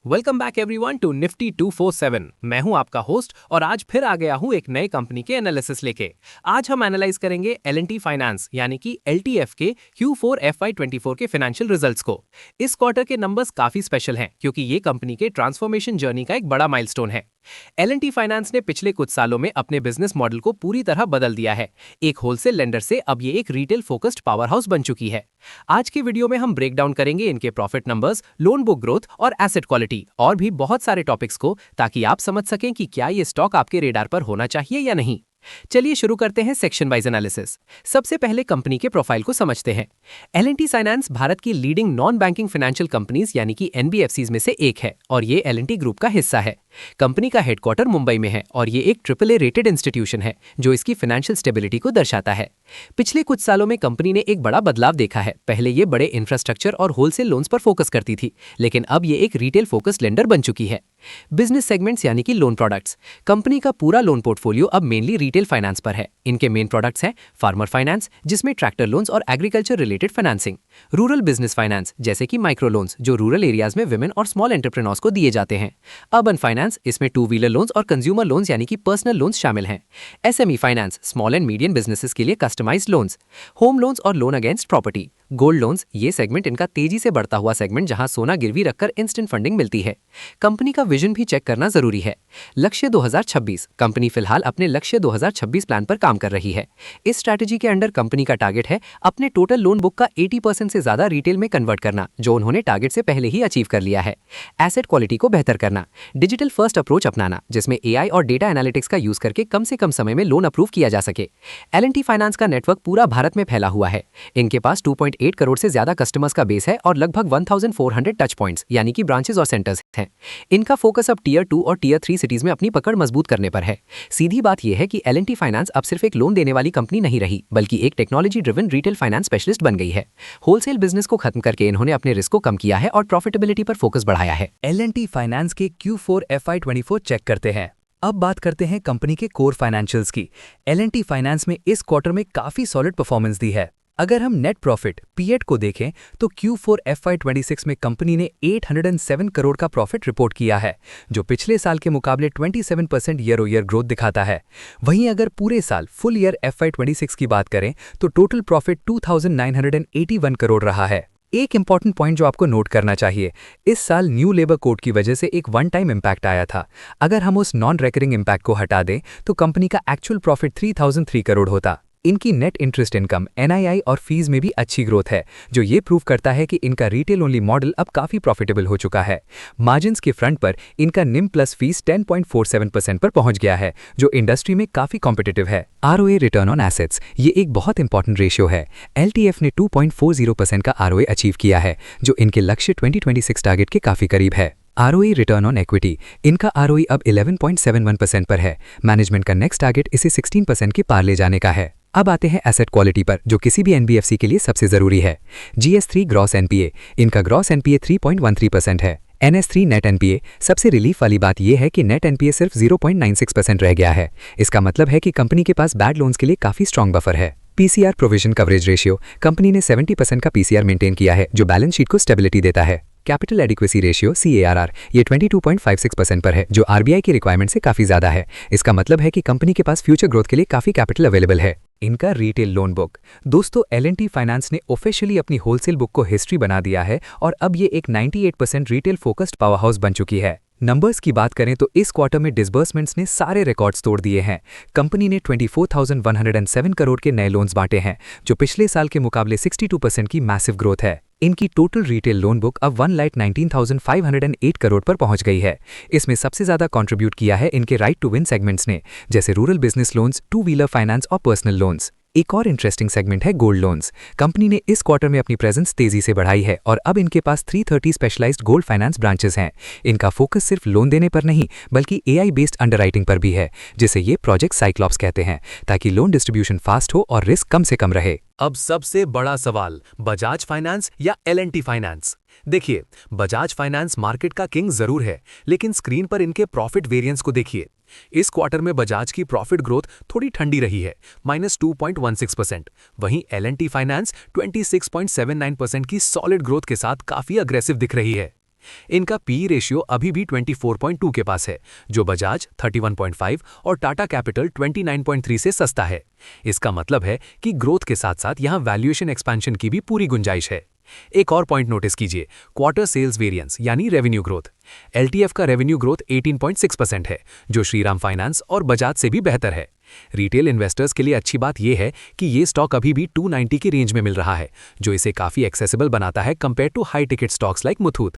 Welcome back everyone to Nifty 247। मैं हूं आपका होस्ट और आज फिर आ गया हूं एक नए कंपनी के एनालिसिस लेके। आज हम एनालाइज करेंगे L&T फाइनेंस यानी कि LTF के Q4 FY24 के फाइनेंशियल रिजल्ट्स को। इस क्वार्टर के नंबर्स काफी स्पेशल हैं क्योंकि ये कंपनी के ट्रांसफॉर्मेशन जर्नी का एक बड़ा माइलस्टोन है। L&T फाइनेंस ने पिछले कुछ सालों में अपने बिजनेस मॉडल को पूरी तरह बदल दिया है। एक होलसेल लेंडर से अब ये एक रिटेल फोकस्ड पावर हाउस बन चुकी है। आज के वीडियो में हम ब्रेक डाउन करेंगे इनके profit numbers, loan book growth और एसेट क्वालिटी और भी बहुत सारे टॉपिक्स को, ताकि आप समझ सकें कि क्या ये स्टॉक आपके रेडार पर होना चाहिए या नहीं। चलिए शुरू करते हैं सेक्शन वाइज एनालिसिस। सबसे पहले कंपनी के प्रोफाइल को समझते हैं। L&T फाइनेंस भारत की leading non banking financial companies यानी कि NBFCs में से एक है और ये L&T ग्रुप का हिस्सा है। कंपनी का हेडक्वार्टर मुंबई में है और ये एक AAA रेटेड इंस्टीट्यूशन है जो इसकी फाइनेंशियल स्टेबिलिटी को दर्शाता है। पिछले कुछ सालों में कंपनी ने एक बड़ा बदलाव देखा है। पहले ये बड़े इंफ्रास्ट्रक्चर और होलसेल लोन्स पर फोकस करती थी, लेकिन अब ये एक रिटेल फोकस्ड लेंडर बन चुकी है। बिजनेस सेगमेंट्स यानी कि लोन प्रोडक्ट्स। कंपनी का पूरा लोन पोर्टफोलियो अब मेनली रिटेल फाइनेंस पर है। इनके मेन प्रोडक्ट्स हैं फार्मर फाइनेंस, जिसमें ट्रैक्टर लोन्स और agriculture related financing, rural business finance जैसे कि माइक्रो लोन्स जो रूरल एरियाज में विमेन और स्मॉल एंटरप्रेन्योर्स को दिए जाते हैं, अर्बन फाइनेंस, इसमें टू व्हीलर लोन्स और कंज्यूमर लोन्स यानी कि पर्सनल लोन्स शामिल हैं, SME finance, small and medium businesses के लिए कस्टमाइज्ड लोन्स, होम लोन्स और loan against property, gold loans. ये सेगमेंट इनका तेजी से बढ़ता हुआ सेगमेंट जहां सोना गिरवी रखकर इंस्टेंट फंडिंग मिलती है। कंपनी का विजन भी चेक करना जरूरी है। लक्ष्य 2026। कंपनी फिलहाल अपने लक्ष्य 2026 प्लान पर काम कर रही है। इस स्ट्रैटेजी के अंडर कंपनी का टारगेट है अपने टोटल लोन बुक का 80% से ज्यादा रिटेल में कन्वर्ट करना, जो उन्होंने टारगेट से पहले ही अचीव कर लिया है। एसेट क्वालिटी को बेहतर करना, डिजिटल फर्स्ट अप्रोच अपनाना जिसमें AI और डेटा एनालिटिक्स का यूज करके कम से कम समय में लोन अप्रूव किया जा सके। L&T फाइनेंस का नेटवर्क पूरा भारत में फैला हुआ है। इनके पास 2.8 करोड़ से ज्यादा कस्टमर्स का बेस है और लगभग 1400 टच पॉइंट्स यानी कि ब्रांचेस और सेंटर्स हैं। इनका फोकस अब टियर 2 और टियर 3 सिटीज में अपनी पकड़ मजबूत करने पर है। सीधी बात यह है कि L&T फाइनेंस अब सिर्फ एक लोन देने वाली कंपनी नहीं रही, बल्कि एक technology driven retail finance specialist बन गई है। होलसेल बिजनेस को खत्म करके इन्होंने अपने रिस्क को कम किया है और प्रॉफिटेबिलिटी पर फोकस बढ़ाया है। L&T फाइनेंस के Q4 FY24 चेक करते हैं। अब बात करते हैं कंपनी के कोर फाइनेंशियल्स की। L&T फाइनेंस में इस क्वार्टर में काफी सॉलिड परफॉर्मेंस दी है। अगर हम नेट प्रॉफिट PAT को देखें तो Q4 FY26 में कंपनी ने 807 करोड़ का प्रॉफिट रिपोर्ट किया है, जो पिछले साल के मुकाबले 27% ईयर-ओ-ईयर ग्रोथ दिखाता है। वहीं अगर पूरे साल फुल ईयर FY26 की बात करें तो टोटल प्रॉफिट 2981 करोड़ रहा है। एक इंपॉर्टेंट पॉइंट जो आपको नोट करना चाहिए, इस साल न्यू लेबर कोड की वजह से एक वन टाइम इम्पैक्ट आया था। अगर हम उस नॉन रेकरिंग इम्पैक्ट को हटा दें तो कंपनी का एक्चुअल प्रॉफिट 3003 करोड़ होता। इनकी नेट इंटरेस्ट इनकम, NII और फीस में भी अच्छी ग्रोथ है, जो ये प्रूव करता है कि इनका रिटेल ओनली मॉडल अब काफी प्रॉफिटेबल हो चुका है। मार्जिन्स के फ्रंट पर इनका निम प्लस फीस 10.47% पर पहुंच गया है, जो इंडस्ट्री में काफी कॉम्पिटिटिव है। ROA रिटर्न ऑन एसेट्स, ये एक बहुत इंपॉर्टेंट रेशियो है। LTF ने 2.40% का ROA अचीव किया है, जो इनके लक्ष्य 2026 टारगेट के काफी करीब है। ROE रिटर्न ऑन इक्विटी, इनका ROE अब 11.71% पर है। मैनेजमेंट का नेक्स्ट टारगेट इसे 16% के पार ले जाने का है। अब आते हैं एसेट क्वालिटी पर, जो किसी भी NBFC के लिए सबसे जरूरी है। GS3 ग्रॉस NPA, इनका ग्रॉस NPA 3.13% है। NS3 नेट NPA, सबसे रिलीफ वाली बात यह है कि नेट NPA सिर्फ 0.96% रह गया है। इसका मतलब है कि कंपनी के पास बैड लोन्स के लिए काफी स्ट्रॉन्ग बफर है। PCR provision coverage ratio, company ने 70% का PCR मेंटेन किया है, जो बैलेंस शीट को स्टेबिलिटी देता है। कैपिटल एडिक्वेसी रेशियो CARR, ये 22.56% पर है, जो RBI की रिक्वायरमेंट से काफी ज्यादा है। इसका मतलब है कि कंपनी के पास फ्यूचर ग्रोथ के लिए काफी कैपिटल अवेलेबल है। इनका रिटेल लोन बुक, दोस्तों L&T फाइनेंस ने ऑफिशियली अपनी होलसेल बुक को हिस्ट्री बना दिया है और अब ये एक 98% रिटेल फोकस्ड पावर हाउस बन चुकी है। नंबर्स की बात करें तो इस क्वार्टर में डिसबर्समेंट्स ने सारे रिकॉर्ड्स तोड़ दिए हैं। कंपनी ने 24,107 करोड़ के नए लोन्स बांटे हैं, जो पिछले साल के मुकाबले 62% की मैसिव ग्रोथ है। इनकी टोटल रिटेल लोन बुक अब 1,19,508 करोड़ पर पहुंच गई है। इसमें सबसे ज्यादा कंट्रीब्यूट किया है इनके राइट टू विन सेगमेंट्स ने, जैसे rural business loans, two wheeler finance और पर्सनल लोन्स। एक और इंटरेस्टिंग सेगमेंट है गोल्ड लोन्स। कंपनी ने इस क्वार्टर में अपनी प्रेजेंस तेजी से बढ़ाई है और अब इनके पास 330 स्पेशलाइज्ड गोल्ड फाइनेंस ब्रांचेस हैं। इनका फोकस सिर्फ लोन देने पर नहीं, बल्कि AI बेस्ड अंडरराइटिंग पर भी है, जिसे ये प्रोजेक्ट साइक्लॉप्स कहते हैं, ताकि लोन डिस्ट्रीब्यूशन फास्ट हो और रिस्क कम से कम रहे। अब सबसे बड़ा सवाल, बजाज फाइनेंस या L&T फाइनेंस। देखिए, बजाज फाइनेंस मार्केट का किंग जरूर है, लेकिन स्क्रीन पर इनके प्रॉफिट वेरिएंस को देखिए। इस क्वार्टर में बजाज की प्रॉफिट ग्रोथ थोड़ी ठंडी रही है, -2.16%। वहीं L&T फाइनेंस 26.79% की सॉलिड ग्रोथ के साथ काफी अग्रेसिव दिख रही है। इनका पी रेशियो अभी भी 24.2 के पास है, जो बजाज 31.5 और टाटा कैपिटल 29.3 से सस्ता है। इसका मतलब है कि ग्रोथ के साथ साथ यहाँ वैल्यूएशन एक्सपेंशन की भी पूरी गुंजाइश है। एक और पॉइंट नोटिस कीजिए, क्वार्टर सेल्स वेरिएंस यानी रेवेन्यू ग्रोथ। एलटीएफ का रेवेन्यू ग्रोथ 18.6% है, जो श्रीराम फाइनेंस और बजाज से भी बेहतर है। रिटेल इन्वेस्टर्स के लिए अच्छी बात यह है कि ये स्टॉक अभी भी 290 की रेंज में मिल रहा है, जो इसे काफी एक्सेसिबल बनाता है compare to high ticket stocks like Muthoot.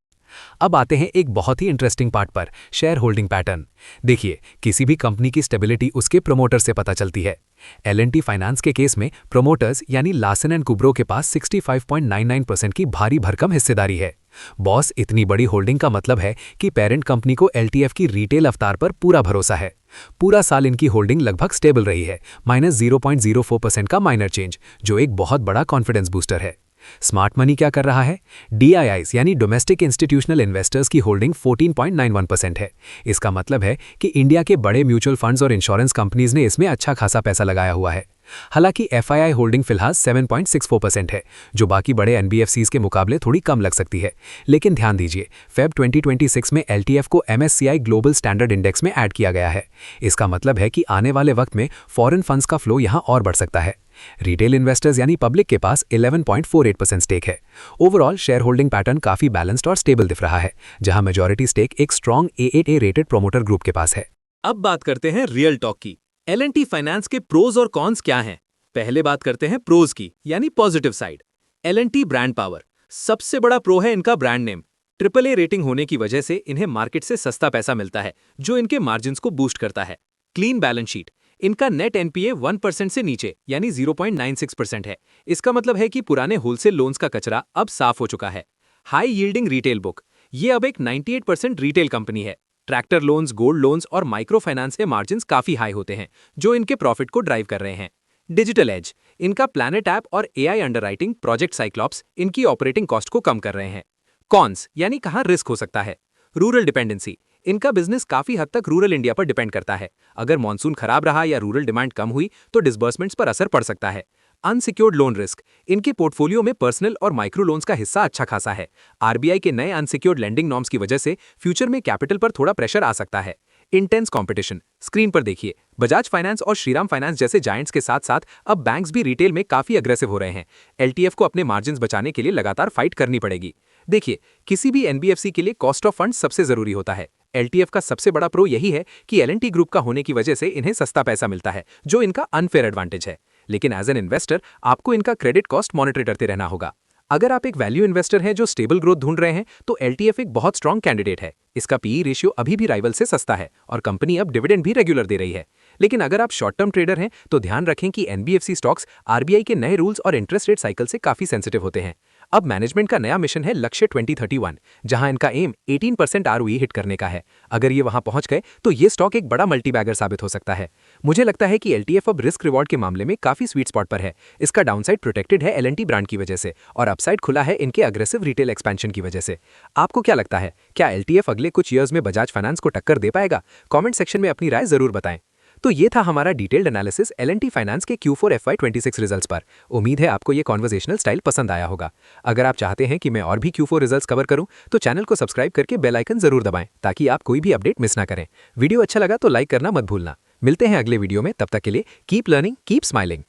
अब आते हैं एक बहुत ही इंटरेस्टिंग पार्ट पर, शेयर होल्डिंग पैटर्न। देखिए, किसी भी कंपनी की स्टेबिलिटी उसके प्रमोटर से पता चलती है। एल&टी फाइनेंस के केस में प्रमोटर्स यानी लार्सन एंड टुब्रो के पास 65.99% की भारी भरकम हिस्सेदारी है। बॉस, इतनी बड़ी होल्डिंग का मतलब है कि पेरेंट कंपनी को एलटीएफ की रिटेल अवतार पर पूरा भरोसा है। पूरा साल इनकी होल्डिंग लगभग स्टेबल रही है, -0.04% का माइनर चेंज, जो एक बहुत बड़ा कॉन्फिडेंस बूस्टर है। स्मार्ट मनी क्या कर रहा है? डीआईआईस यानी डोमेस्टिक इंस्टीट्यूशनल इन्वेस्टर्स की होल्डिंग 14.91% है। इसका मतलब है कि इंडिया के बड़े म्यूचुअल फंड्स और इंश्योरेंस कंपनीज ने इसमें अच्छा खासा पैसा लगाया हुआ है। हालांकि एफआईआई होल्डिंग फिलहाल 7.64% है, जो बाकी बड़े एनबीएफसीज के मुकाबले थोड़ी कम लग सकती है। लेकिन ध्यान दीजिए, फेब 2026 में एलटीएफ को एमएससीआई ग्लोबल स्टैंडर्ड इंडेक्स में ऐड किया गया है। इसका मतलब है कि आने वाले वक्त में फॉरेन फंड्स का फ्लो यहां और बढ़ सकता है। रिटेल इन्वेस्टर्स यानी पब्लिक के पास 11.48% स्टेक है। ओवरऑल शेयर होल्डिंग पैटर्न काफी बैलेंस्ड और स्टेबल दिख रहा है, जहां मेजॉरिटी स्टेक एक strong A8 rated promoter group के पास है। अब बात करते हैं रियल टॉक की। एल&टी फाइनेंस के प्रोज और कॉन्स क्या हैं? पहले बात करते हैं प्रोज की, यानी positive side. L&T brand power. सबसे बड़ा प्रो है इनका ब्रांड नेम। AAA रेटिंग होने की वजह से इन्हें मार्केट से सस्ता पैसा मिलता है, जो इनके मार्जिन्स को बूस्ट करता है। Clean balance sheet. इनका नेट एनपीए 1% से नीचे यानी 0.96% है। इसका मतलब है कि पुराने होलसेल लोन्स का कचरा अब साफ हो चुका है। High yielding retail book. ये अब एक 98% रिटेल कंपनी है। ट्रैक्टर लोन्स, गोल्ड लोन्स और माइक्रो फाइनेंस के मार्जिन्स काफी हाई होते हैं, जो इनके प्रॉफिट को ड्राइव कर रहे हैं। Digital age. इनका प्लैनेट ऐप और एआई अंडरराइटिंग प्रोजेक्ट साइक्लॉप्स इनकी ऑपरेटिंग कॉस्ट को कम कर रहे हैं। कॉन्स यानी कहां रिस्क हो सकता है। Rural dependency. इनका बिजनेस काफी हद तक रूरल इंडिया पर डिपेंड करता है। अगर मॉनसून खराब रहा या रूरल डिमांड कम हुई तो डिसबर्समेंट्स पर असर पड़ सकता है। Unsecured loan risk. इनके पोर्टफोलियो में पर्सनल और माइक्रो लोन्स का हिस्सा अच्छा खासा है। आरबीआई के नए अनसिक्योर्ड लेंडिंग नॉर्म्स की वजह से फ्यूचर में कैपिटल पर थोड़ा प्रेशर आ सकता है। Intense competition. स्क्रीन पर देखिए, बजाज फाइनेंस और श्रीराम फाइनेंस जैसे जायंट्स के साथ साथ अब बैंक्स भी रिटेल में काफी अग्रेसिव हो रहे हैं। एलटीएफ को अपने मार्जिन्स बचाने के लिए लगातार फाइट करनी पड़ेगी। देखिए, किसी भी एनबीएफसी के लिए कॉस्ट ऑफ फंड सबसे जरूरी होता है। एलटीएफ का सबसे बड़ा प्रो यही है कि एल&टी ग्रुप का होने की वजह से इन्हें सस्ता पैसा मिलता है, जो इनका अनफेयर एडवांटेज है। लेकिन एज एन इन्वेस्टर आपको इनका क्रेडिट कॉस्ट मॉनिटर करते रहना होगा। अगर आप एक वैल्यू इन्वेस्टर हैं जो स्टेबल ग्रोथ ढूंढ रहे हैं, तो एलटीएफ एक बहुत स्ट्रॉन्ग कैंडिडेट है। इसका पीई रेशियो अभी भी राइवल से सस्ता है और कंपनी अब डिविडेंड भी रेगुलर दे रही है। लेकिन अगर आप शॉर्ट टर्म ट्रेडर हैं तो ध्यान रखें कि एनबीएफसी स्टॉक्स आरबीआई के नए रूल्स और इंटरेस्ट रेट साइकिल से काफी सेंसिटिव होते हैं। अब मैनेजमेंट का नया मिशन है लक्ष्य 2031, जहां इनका एम 18% आरओई हिट करने का है। अगर ये वहां पहुंच गए तो ये स्टॉक एक बड़ा मल्टीबैगर साबित हो सकता है। मुझे लगता है कि एलटीएफ अब रिस्क रिवॉर्ड के मामले में काफी स्वीट स्पॉट पर है। इसका डाउनसाइड प्रोटेक्टेड है एल&टी ब्रांड की वजह से और अपसाइड खुला है इनके अग्रेसिव रिटेल एक्सपेंशन की वजह से। आपको क्या लगता है, क्या एलटीएफ अगले कुछ ईयर्स में बजाज फाइनेंस को टक्कर दे पाएगा? कमेंट सेक्शन में अपनी राय जरूर बताएं। तो ये था हमारा डिटेल्ड एनालिसिस एल&टी फाइनेंस के Q4 FY26 रिजल्ट्स पर। उम्मीद है आपको ये कॉन्वर्सेशनल स्टाइल पसंद आया होगा। अगर आप चाहते हैं कि मैं और भी Q4 रिजल्ट्स कवर करूं, तो चैनल को सब्सक्राइब करके बेल आइकन जरूर दबाएं, ताकि आप कोई भी अपडेट मिस ना करें। वीडियो अच्छा लगा तो लाइक करना मत भूलना। मिलते हैं अगले वीडियो में, तब तक के लिए कीप लर्निंग, कीप स्माइलिंग।